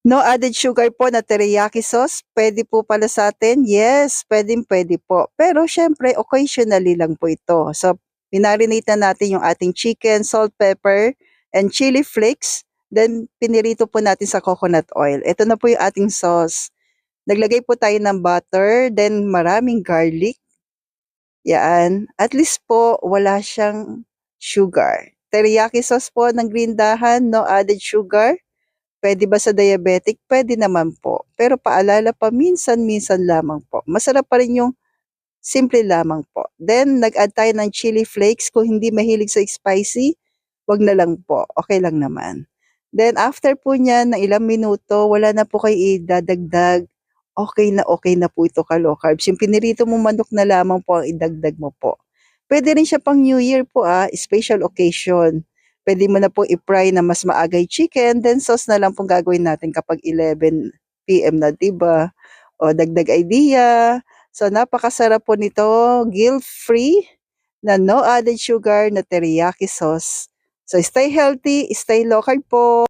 No added sugar po na teriyaki sauce, puwede po pala sa'tin? Yes, puwedeng-puwede po. Pero siyempre occasionally lang po ito. So, na natin yung ating chicken, salt, pepper, and chili flakes, then pinirito po natin sa coconut oil. Ito na po yung ating sauce. Naglagay po tayo ng butter, then maraming garlic, yan. At least po wala siyang sugar. Teriyaki sauce po ng Green Dahan, no added sugar. Puwede ba sa diabetic? Puwede naman po. Pero paalala, paminsan-minsan lamang po. Masarap pa rin yung simple lamang po. Then nag-add tayo ng chili flakes. Kung hindi mahilig sa spicy, 'wag na lang po, okey lang naman. Then after po niyan ng ilang minuto, wala na po kayo idadagdag. Okey na po ito ka-low carbs. Yung pinirito mong manok na lamang po ang idagdag mo po. Puwede rin siya pang New Year po, special occasion. Puwede mo na po i-fry na mas maaga yung chicken, then sauce na lang pong gagawin natin kapag 11 PM na, 'di ba? O dagdag idea. So napakasarap po nito, guilt-free na no added sugar na teriyaki sauce. So stay healthy, stay low carb po.